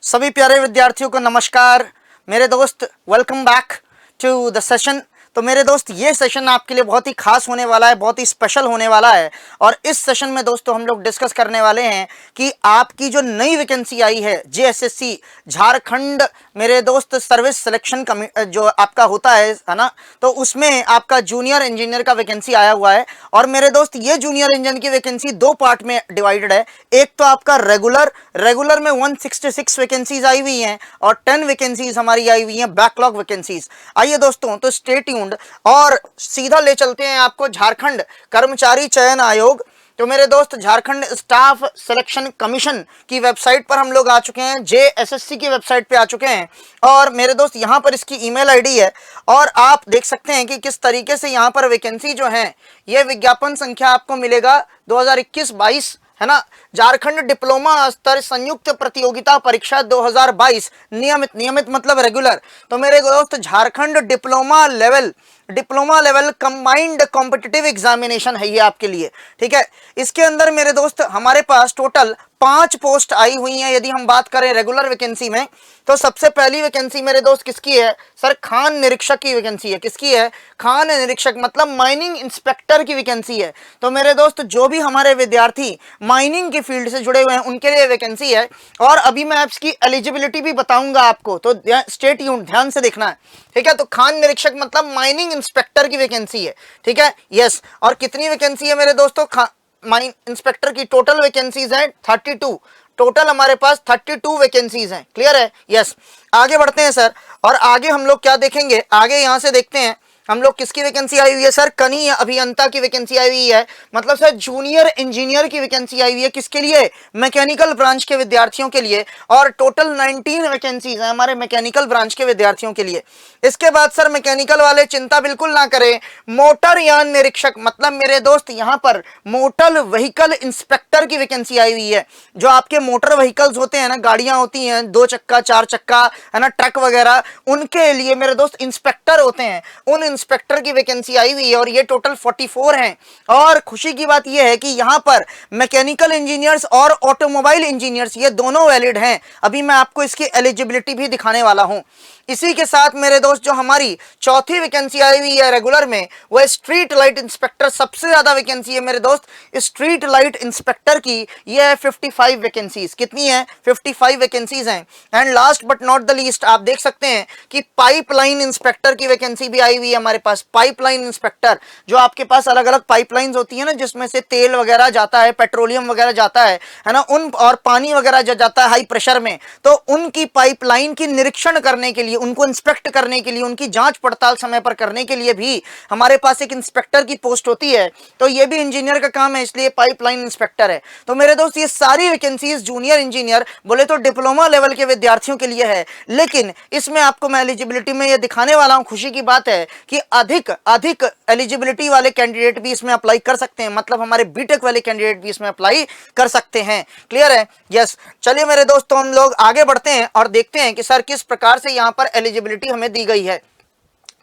सभी प्यारे विद्यार्थियों को नमस्कार। मेरे दोस्त welcome back to the session. तो मेरे दोस्त ये सेशन आपके लिए बहुत ही खास होने वाला है, बहुत ही स्पेशल होने वाला है। और इस सेशन में दोस्तों हम लोग डिस्कस करने वाले हैं कि आपकी जो नई वैकेंसी आई है जेएसएससी झारखंड मेरे दोस्त सर्विस सिलेक्शन जो आपका होता है ना, तो उसमें आपका जूनियर इंजीनियर का वैकेंसी आया हुआ है। और मेरे दोस्त ये जूनियर इंजीनियर की वैकेंसी दो पार्ट में डिवाइडेड है। एक तो आपका रेगुलर में 166 वैकेंसीज आई हुई हैं और 10 वैकेंसीज हमारी आई हुई हैं बैकलॉग वैकेंसीज। आइए दोस्तों, तो स्टे ट्यून्ड और सीधा ले चलते हैं आपको झारखंड कर्मचारी चयन आयोग। तो मेरे दोस्त झारखंड स्टाफ सिलेक्शन कमीशन की वेबसाइट पर हम लोग आ चुके हैं, जेएसएससी की वेबसाइट पे आ चुके हैं। और मेरे दोस्त यहाँ पर इसकी ईमेल आईडी है और आप देख सकते हैं कि किस तरीके से यहाँ पर वैकेंसी जो है, ये विज्ञापन संख्या आपको मिलेगा 2021-22 है ना। झारखंड डिप्लोमा स्तर संयुक्त प्रतियोगिता परीक्षा 2022 नियमित मतलब रेगुलर। तो मेरे दोस्त Jharkhand diploma level combined competitive examination है ये आपके लिए, ठीक है। इसके अंदर मेरे दोस्त हमारे पास टोटल 5 पोस्ट आई हुई हैं। यदि हम बात करें रेगुलर वैकेंसी में, तो सबसे पहली वैकेंसी मेरे दोस्त किसकी है सर? खान निरीक्षक की वैकेंसी है। किसकी है? खान निरीक्षक मतलब माइनिंग इंस्पेक्टर की वैकेंसी है। तो मेरे दोस्त जो भी हमारे विद्यार्थी माइनिंग की फील्ड से जुड़े हुए हैं उनके लिए वैकेंसी है। और अभी मैं इसकी एलिजिबिलिटी भी बताऊंगा आपको, तो स्टे ट्यून्ड, ध्यान से देखना है, ठीक है। तो खान निरीक्षक मतलब माइनिंग इंस्पेक्टर की वैकेंसी है, ठीक है। यस, और कितनी वैकेंसी है मेरे दोस्तों? माइनिंग इंस्पेक्टर की टोटल वैकेंसीज हैं 32। टोटल हमारे पास 32 वैकेंसीज हैं। क्लियर है? यस। आगे बढ़ते हैं सर, और आगे हम लोग क्या देखेंगे? आगे यहां से देखते हैं हम लोग किसकी वैकेंसी आई हुई है सर? कनीय अभियंता की वैकेंसी आई हुई है, मतलब सर जूनियर इंजीनियर की वैकेंसी आई हुई है। किसके लिए? मैकेनिकल ब्रांच के विद्यार्थियों के लिए। और टोटल 19 वैकेंसीज हैं हमारे मैकेनिकल ब्रांच के विद्यार्थियों के लिए। इसके बाद सर मैकेनिकल वाले चिंता बिल्कुल ना करें, मोटर यान निरीक्षक मतलब मेरे दोस्त यहाँ पर मोटर व्हीकल इंस्पेक्टर की वैकेंसी आई हुई है। जो आपके मोटर व्हीकल्स होते हैं ना, गाड़ियां होती हैं 2 चक्का 4 चक्का है ना, ट्रक वगैरह, उनके लिए मेरे दोस्त इंस्पेक्टर होते हैं, उन इंस्पेक्टर की वैकेंसी आई हुई है। और ये टोटल 44 हैं। और खुशी की बात यह है कि यहाँ पर मैकेनिकल इंजीनियर्स और ऑटोमोबाइल इंजीनियर्स ये दोनों वैलिड हैं। अभी मैं आपको इसकी एलिजिबिलिटी भी दिखाने वाला हूं। इसी के साथ मेरे दोस्त जो हमारी चौथी वैकेंसी आई हुई है रेगुलर में, वो स्ट्रीट लाइट इंस्पेक्टर। सबसे ज्यादा वैकेंसी है मेरे दोस्त स्ट्रीट लाइट इंस्पेक्टर की, ये है 55 वैकेंसीज। कितनी है? 55 वैकेंसीज हैं। And last but not the least आप देख सकते हैं कि पाइपलाइन इंस्पेक्टर की वैकेंसी भी आई हुई है हमारे पास। पाइपलाइन इंस्पेक्टर, जो आपके पास अलग अलग पाइपलाइंस होती है ना, जिसमें से तेल वगैरह जाता है, पेट्रोलियम वगैरह जाता है ना, उन और पानी वगैरह जाता है हाई प्रेशर में, तो उनकी पाइपलाइन की निरीक्षण करने के लिए, उनको इंस्पेक्ट करने के लिए, उनकी जांच पड़ताल समय पर करने के लिए भी हमारे पास एक इंस्पेक्टर की पोस्ट होती है। तो ये भी इंजीनियर का काम है, इसलिए पाइपलाइन इंस्पेक्टर है। तो मेरे दोस्त ये सारी वैकेंसीज जूनियर इंजीनियर बोले तो डिप्लोमा लेवल के विद्यार्थियों के लिए है। लेकिन इसमें आपको मैं एलिजिबिलिटी में ये दिखाने वाला हूं, खुशी की बात है कि अधिक एलिजिबिलिटी वाले कैंडिडेट भी इसमें अप्लाई कर सकते हैं, मतलब हमारे बीटेक वाले कैंडिडेट भी इसमें अप्लाई कर सकते हैं। क्लियर है? यस। चलिए मेरे दोस्तों, हम लोग आगे बढ़ते हैं और देखते हैं कि सर किस प्रकार से यहां पर एलिजिबिलिटी हमें दी गई है।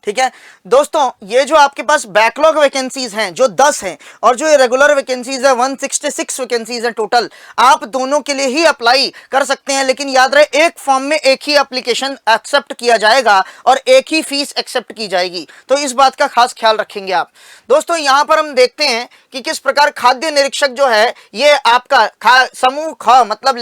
ठीक है दोस्तों, ये जो आपके पास बैकलॉग वैकेंसीज हैं जो 10 हैं, और जो ये रेगुलर वैकेंसीज है 166 वैकेंसीज हैं टोटल, आप दोनों के लिए ही अप्लाई कर सकते हैं। लेकिन याद रहे, एक फॉर्म में एक ही एप्लीकेशन एक्सेप्ट किया जाएगा और एक ही फीस एक्सेप्ट की जाएगी। तो इस बात का खास ख्याल रखेंगे आप। दोस्तों यहां पर हम देखते हैं कि किस प्रकार खाद्य निरीक्षक जो है, ये आपका समूह ख मतलब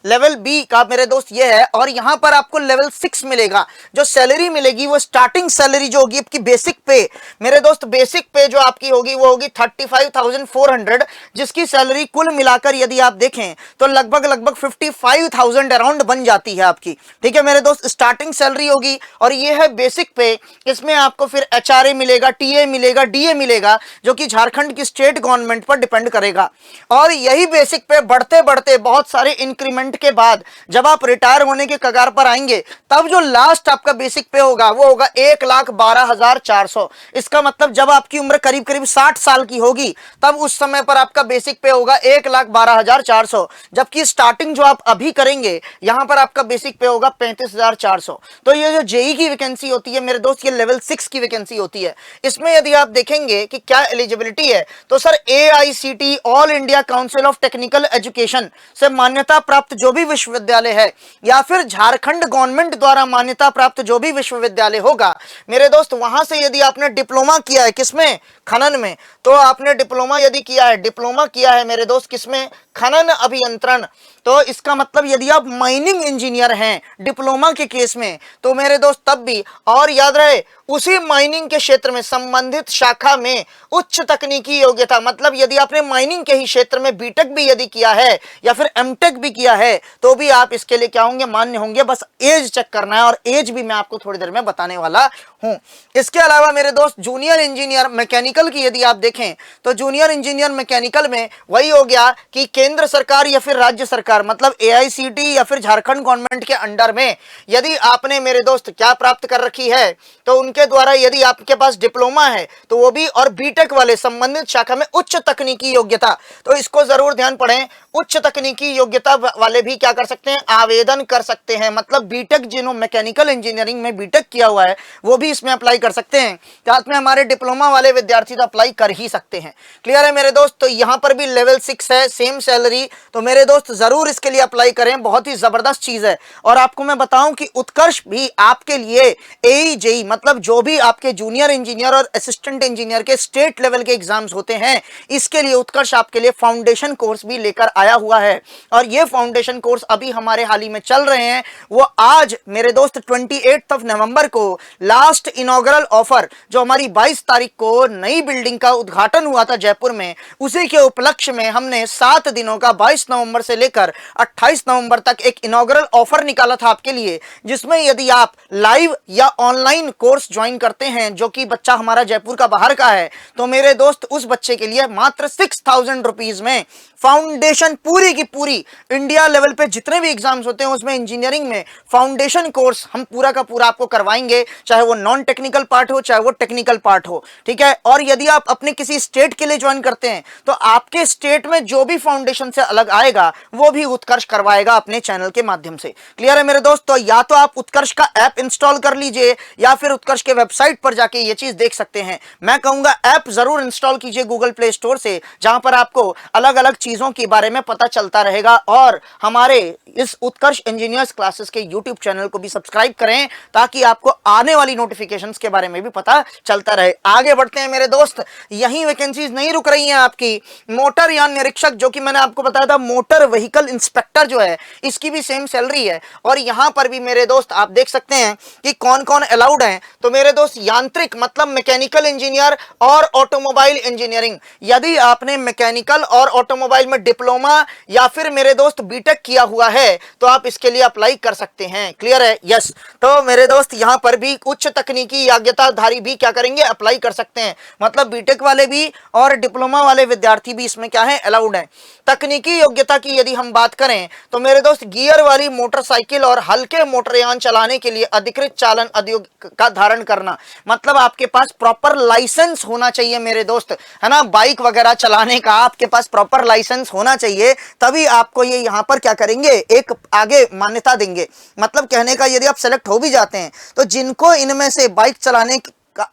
लेवल बी का मेरे दोस्त ये है। और यहां पर आपको लेवल 6 मिलेगा। जो सैलरी मिलेगी वो स्टार्टिंग सैलरी जो होगी आपकी बेसिक पे, मेरे दोस्त बेसिक पे जो आपकी होगी वो होगी 35,400, जिसकी सैलरी कुल मिलाकर यदि आप देखें तो लगभग 55,000 अराउंड बन जाती है आपकी। ठीक है मेरे दोस्त, स्टार्टिंग सैलरी होगी और ये है बेसिक पे। इसमें आपको फिर एचआरए मिलेगा, टीए मिलेगा, डीए मिलेगा, जो कि झारखंड की स्टेट गवर्नमेंट पर डिपेंड करेगा। और यही बेसिक पे बढ़ते बढ़ते बहुत सारे इंक्रीमेंट के बाद जब आप रिटायर होने के कगार पर आएंगे, तब जो लास्ट आपका बेसिक पे होगा वो होगा 1,12,400। इसका मतलब जब आपकी उम्र करीब करीब 60 साल की होगी तब उस समय पर आपका बेसिक पे होगा 1,12,400, जबकि स्टार्टिंग जो आप अभी करेंगे यहां पर आपका बेसिक पे होगा 35,400। तो ये जो जेई की वैकेंसी होती है मेरे दोस्त, ये लेवल 6 की वैकेंसी होती है। इसमें यदि आप देखेंगे कि क्या एलिजिबिलिटी है तो sir AICTE all India council of technical education से मान्यता प्राप्त जो भी विश्वविद्यालय है या फिर झारखंड गवर्नमेंट द्वारा मान्यता प्राप्त जो भी विश्वविद्यालय होगा मेरे दोस्त, वहां से यदि आपने डिप्लोमा किया है किसमें, खनन में, तो आपने डिप्लोमा यदि किया है, डिप्लोमा किया है मेरे दोस्त किसमें, खनन अभियंत्रण, तो इसका मतलब यदि आप माइनिंग इंजीनियर हैं डिप्लोमा के केस में तो मेरे दोस्त तब भी, और याद रहे उसी माइनिंग के क्षेत्र में संबंधित शाखा में उच्च तकनीकी योग्यता, मतलब यदि आपने माइनिंग के ही क्षेत्र में बीटेक भी यदि किया है या फिर एमटेक भी किया है तो भी आप इसके लिए क्या होंगे, मान्य होंगे। बस एज चेक करना है और एज भी मैं आपको थोड़ी देर में बताने वाला हूं। इसके अलावा मेरे दोस्त जूनियर इंजीनियर मैकेनिकल की यदि आप देखें तो जूनियर इंजीनियर मैकेनिकल में वही हो गया कि केंद्र सरकार या फिर राज्य सरकार मतलब AICTE या फिर झारखंड गवर्नमेंट के अंडर में यदि आपने मेरे दोस्त क्या प्राप्त कर रखी है तो उनके द्वारा यदि आपके पास डिप्लोमा है तो वो भी, और बीटेक वाले संबंधित शाखा में उच्च तकनीकी योग्यता, तो इसको जरूर ध्यान पड़ें, उच्च तकनीकी योग्यता वाले भी क्या कर सकते हैं, आवेदन कर सकते हैं। मतलब बीटेक जिन्होंने मैकेनिकल इंजीनियरिंग में बीटेक किया हुआ है वो भी इसमें अप्लाई कर सकते हैं, साथ में हमारे डिप्लोमा वाले विद्यार्थी तो अप्लाई कर ही सकते हैं। क्लियर है मेरे दोस्त। तो यहां पर भी लेवल 6 है, सेम सैलरी, तो मेरे दोस्त जरूर इसके लिए अप्लाई करें, बहुत ही जबरदस्त चीज है। और आपको मैं बताऊं कि उत्कर्ष भी आपके लिए AE मतलब जो भी आपके जूनियर इंजीनियर और असिस्टेंट इंजीनियर के स्टेट लेवल के एग्जाम्स होते हैं इसके लिए उत्कर्ष आपके लिए फाउंडेशन कोर्स भी लेकर आया हुआ है। और ये फाउंडेशन कोर्स अभी हमारे हाल ही में चल रहे हैं, वो आज मेरे दोस्त 28 नवंबर को लास्ट इनॉग्रल ऑफर जो हमारी 22 तारीख को नई बिल्डिंग का उद्घाटन हुआ था जयपुर में, उसी के उपलक्ष्य में हमने 7 दिनों का 22 नवंबर से लेकर 28 नवंबर तक एक इनॉग्रल ऑफर निकाला था आपके लिए, जिसमें यदि आप लाइव या ऑनलाइन कोर्स ज्वाइन करते हैं जो कि बच्चा हमारा जयपुर का बाहर का है तो मेरे दोस्त उस बच्चे के लिए मात्र 6,000 रुपीज में फाउंडेशन पूरी की पूरी इंडिया लेवल पे जितने भी एग्जाम्स होते हैं उसमें इंजीनियरिंग में फाउंडेशन कोर्स हम पूरा का पूरा आपको करवाएंगे, चाहे वो नॉन टेक्निकल पार्ट हो चाहे वो टेक्निकल पार्ट हो, ठीक है। और यदि आप अपने किसी स्टेट के लिए ज्वाइन करते हैं तो आपके स्टेट में जो भी फाउंडेशन से अलग आएगा वो भी उत्कर्ष करवाएगा अपने चैनल के माध्यम से। क्लियर है मेरे दोस्त। तो या तो आप उत्कर्ष का ऐप इंस्टॉल कर लीजिए या फिर उत्कर्ष के वेबसाइट पर जाके ये चीज देख सकते हैं। मैं कहूंगा ऐप जरूर इंस्टॉल कीजिए गूगल प्ले स्टोर से, जहां पर आपको अलग अलग चीजों के बारे में पता चलता रहेगा। और हमारे इस उत्कर्ष इंजीनियर्स क्लासेस के यूट्यूब चैनल को भी सब्सक्राइब करें ताकि आपको आने वाली नोटिफिकेशंस के बारे में भी पता चलता रहे। आगे बढ़ते हैं मेरे दोस्त, यही वैकेंसीज नहीं रुक रही हैं आपकी। मोटर यान निरीक्षक जो कि मैंने आपको बताया था, मोटर व्हीकल इंस्पेक्टर जो है इसकी भी सेम सैलरी है। और यहां पर भी मेरे दोस्त आप देख सकते हैं कि कौन कौन अलाउड हैं। तो मेरे दोस्त यांत्रिक मतलब मैकेनिकल इंजीनियर और ऑटोमोबाइल इंजीनियरिंग, यदि आपने मैकेनिकल और ऑटोमोबाइल में डिप्लोमा या फिर मेरे दोस्त बीटेक किया हुआ है तो आप इसके लिए अप्लाई कर सकते हैं। क्लियर है, यस। तो मेरे दोस्त यहां पर भी उच्च तकनीकी योग्यताधारी भी क्या करेंगे, अप्लाई कर सकते हैं। मतलब बीटेक वाले भी और डिप्लोमा वाले विद्यार्थी भी इसमें क्या है, अलाउड है। तकनीकी योग्यता की यदि हम बात करें तो मेरे दोस्त गियर वाली मोटरसाइकिल और हल्के मोटरयान चलाने के लिए अधिकृत चालन उद्योग का धारण करना, मतलब आपके पास प्रॉपर लाइसेंस होना चाहिए मेरे दोस्त, है ना। बाइक वगैरह चलाने का आपके पास प्रॉपर लाइसेंस होना चाहिए, तभी आपको ये यहां पर क्या करेंगे, एक आगे मान्यता देंगे। मतलब कहने का यदि आप सेलेक्ट हो भी जाते हैं तो जिनको इनमें से बाइक चलाने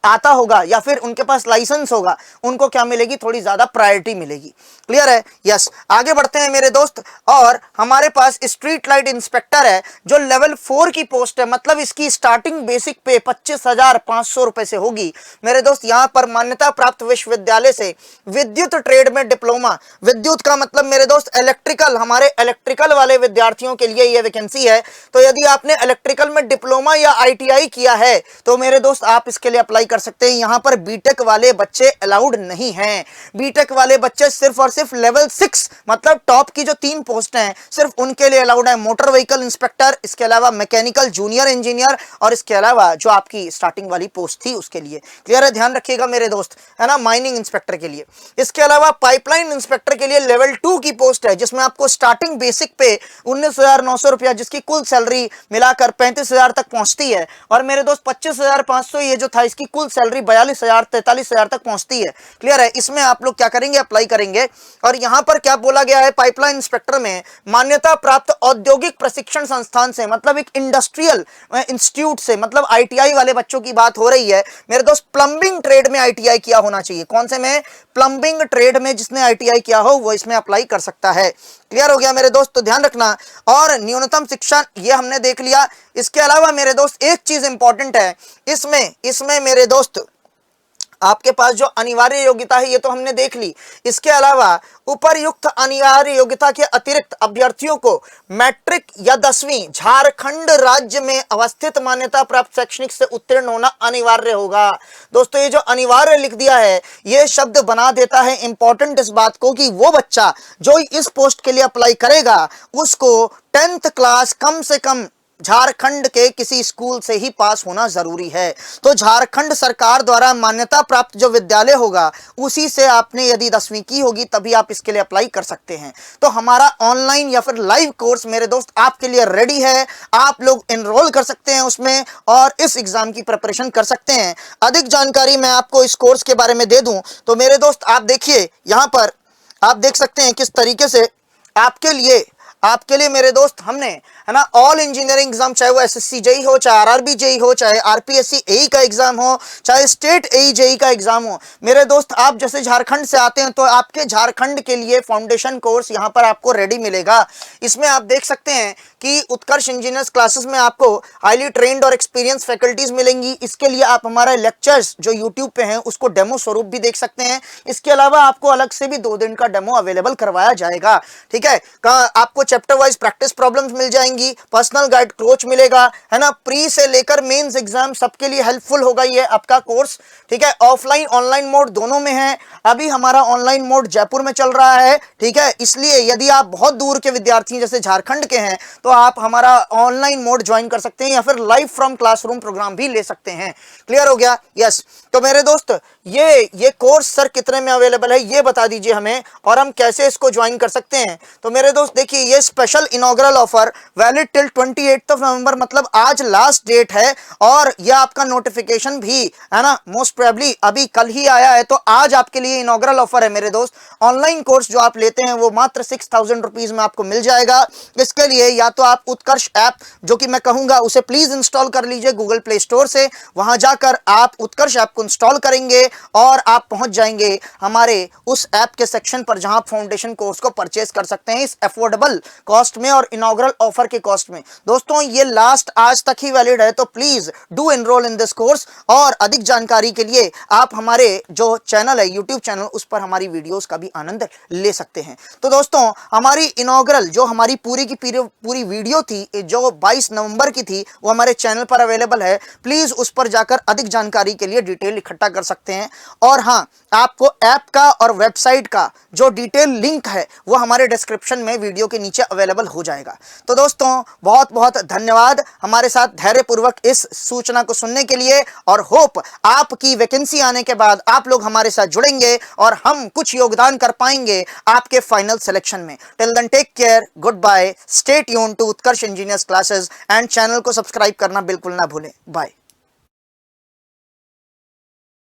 आता होगा या फिर उनके पास लाइसेंस होगा उनको क्या मिलेगी, थोड़ी ज्यादा प्रायोरिटी मिलेगी। क्लियर है, यस। आगे बढ़ते हैं मेरे दोस्त, और हमारे पास स्ट्रीट लाइट इंस्पेक्टर है जो लेवल 4 की पोस्ट है। मतलब इसकी स्टार्टिंग बेसिक पे 25,500 रुपए से होगी मेरे दोस्त। यहां पर मान्यता प्राप्त विश्वविद्यालय से विद्युत ट्रेड में डिप्लोमा, विद्युत का मतलब मेरे दोस्त इलेक्ट्रिकल, हमारे इलेक्ट्रिकल वाले विद्यार्थियों के लिए यह वैकेंसी है। तो यदि आपने इलेक्ट्रिकल में डिप्लोमा या ITI किया है तो मेरे दोस्त आप इसके लिए अप्लाई कर सकते हैं। यहाँ पर बीटेक वाले बच्चे अलाउड नहीं हैं। बीटेक वाले बच्चे सिर्फ और सिर्फ लेवल 6 मतलब टॉप की जो 3 पोस्ट हैं सिर्फ उनके लिए अलाउड है। मोटर व्हीकल इंस्पेक्टर, इसके अलावा मैकेनिकल जूनियर इंजीनियर और इसके अलावा जो आपकी स्टार्टिंग वाली पोस्ट थी उसके लिए। क्लियर है, ध्यान रखिएगा मेरे दोस्त, है ना, माइनिंग इंस्पेक्टर के लिए। इसके अलावा पाइपलाइन इंस्पेक्टर के लिए लेवल 2 की पोस्ट है जिसमें आपको स्टार्टिंग बेसिक पे 19,900 रुपया, जिसकी कुल सैलरी मिलाकर 35,000 तक पहुंचती है। और मेरे दोस्त 25,500 ये जो था इसकी कुल सैलरी 42,000 43,000 तक पहुंचती है। क्लियर है, इसमें आप लोग क्या करेंगे, अप्लाई करेंगे। और यहां पर क्या बोला गया है, पाइपलाइन इंस्पेक्टर में मान्यता प्राप्त औद्योगिक प्रशिक्षण संस्थान से, मतलब एक इंडस्ट्रियल इंस्टीट्यूट से, मतलब आईटीआई वाले बच्चों की बात हो रही है मेरे दोस्त। प्लंबिंग ट्रेड में आईटीआई किया होना चाहिए। कौन से में? प्लंबिंग ट्रेड में जिसने आईटीआई किया हो वो इसमें अप्लाई कर सकता है। क्लियर हो गया मेरे दोस्त, तो ध्यान रखना। और न्यूनतम शिक्षा ये हमने देख लिया। इसके अलावा मेरे दोस्त एक चीज इंपॉर्टेंट है इसमें मेरे दोस्त आपके पास जो अनिवार्य योग्यता है ये तो हमने देख ली। इसके अलावा उपरयुक्त अनिवार्य योग्यता के अतिरिक्त अभ्यर्थियों को मैट्रिक या 10वीं झारखंड राज्य में अवस्थित मान्यता प्राप्त शैक्षणिक से उत्तीर्ण होना अनिवार्य होगा। दोस्तों ये जो अनिवार्य लिख दिया है ये शब्द बना देता है इंपॉर्टेंट इस बात को कि वो बच्चा जो इस पोस्ट के लिए अप्लाई करेगा उसको 10th क्लास कम से कम झारखंड के किसी स्कूल से ही पास होना जरूरी है। तो झारखंड सरकार द्वारा मान्यता प्राप्त जो विद्यालय होगा उसी से आपने यदि 10वीं की होगी तभी आप इसके लिए अप्लाई कर सकते हैं। तो हमारा ऑनलाइन या फिर लाइव कोर्स मेरे दोस्त आपके लिए रेडी है। आप लोग एनरोल कर सकते हैं उसमें और इस एग्जाम की प्रिपरेशन कर सकते हैं। अधिक जानकारी मैं आपको इस कोर्स के बारे में दे दूं तो मेरे दोस्त आप देखिए, यहां पर आप देख सकते हैं किस तरीके से आपके लिए मेरे दोस्त हमने, है ना, ऑल इंजीनियरिंग एग्जाम, चाहे वो एसएससी जेई हो, चाहे आरआरबी जेई हो, चाहे आरपीएससी एई का एग्जाम हो, चाहे स्टेट एई जेई का एग्जाम हो, मेरे दोस्त आप जैसे झारखंड से आते हैं तो आपके झारखंड के लिए फाउंडेशन कोर्स यहां पर आपको रेडी मिलेगा। इसमें आप देख सकते हैं कि उत्कर्ष इंजीनियर्स क्लासेस में आपको हाईली ट्रेंड और एक्सपीरियंस फैकल्टीज मिलेंगी। इसके लिए आप हमारे लेक्चर्स जो यूट्यूब पे हैं उसको डेमो स्वरूप भी देख सकते हैं। इसके अलावा आपको अलग से भी 2 दिन का डेमो अवेलेबल करवाया जाएगा। ठीक है, आपको चैप्टर वाइज प्रैक्टिस प्रॉब्लम्स मिल जाएंगी, पर्सनल गाइड कोच मिलेगा, है ना, प्री से लेकर मेंस एग्जाम सबके लिए हेल्पफुल होगा ये आपका कोर्स। ठीक है, ऑफलाइन ऑनलाइन मोड दोनों में है। अभी हमारा ऑनलाइन मोड जयपुर में चल रहा है। ठीक है, इसलिए यदि आप बहुत दूर के विद्यार्थी जैसे झारखंड के हैं तो आप हमारा ऑनलाइन मोड ज्वाइन कर सकते हैं या फिर लाइव फ्रॉम क्लासरूम प्रोग्राम भी ले सकते हैं। क्लियर हो गया? यस। तो मेरे दोस्त ये कोर्स सर कितने में अवेलेबल है ये बता दीजिए हमें और हम कैसे इसको ज्वाइन कर सकते हैं। तो मेरे दोस्त देखिए, ये special inaugural offer valid till 28 नवंबर, मतलब आज लास्ट डेट है और यह आपका नोटिफिकेशन भी, है ना, मोस्ट प्रोबेबली अभी कल ही आया है। तो आज आपके लिए इनॉग्रल ऑफर है मेरे दोस्त। ऑनलाइन कोर्स जो आप लेते हैं वो मात्र 6,000 रुपीज में आपको मिल जाएगा। इसके लिए या तो आप उत्कर्ष ऐप, जो कि मैं कहूंगा उसे प्लीज इंस्टॉल कर लीजिए गूगल प्ले स्टोर से, वहां जाकर आप उत्कर्ष ऐप को इंस्टॉल करेंगे और आप पहुंच जाएंगे हमारे उस ऐप के सेक्शन पर जहां फाउंडेशन कोर्स को परचेस कर सकते हैं इस अफोर्डेबल कॉस्ट में और इनॉग्रल ऑफर के कॉस्ट में। दोस्तों ये लास्ट आज तक ही वैलिड है, तो please do enrol in this course. और अधिक जानकारी के लिए आप हमारे जो चैनल है यूट्यूब चैनल उस पर हमारी वीडियोस का भी आनंद ले सकते हैं। तो दोस्तों हमारी इनॉग्रल जो हमारी पूरी की पूरी वीडियो थी जो 22 नवंबर की थी वो हमारे चैनल पर अवेलेबल है। प्लीज उस पर जाकर अधिक जानकारी के लिए डिटेल इकट्ठा कर सकते हैं। और हाँ, आपको ऐप का और वेबसाइट का जो डिटेल लिंक है वो हमारे डिस्क्रिप्शन में वीडियो के नीचे अवेलेबल हो जाएगा। तो दोस्तों बहुत बहुत धन्यवाद हमारे साथ धैर्यपूर्वक इस सूचना को सुनने के लिए और होप आपकी वैकेंसी आने के बाद आप लोग हमारे साथ जुड़ेंगे और हम कुछ योगदान कर पाएंगे आपके फाइनल सिलेक्शन में। Till then take care, good bye, stay tuned to Utkarsh engineers classes and channel को सब्सक्राइब करना बिल्कुल ना भूलें। बाय।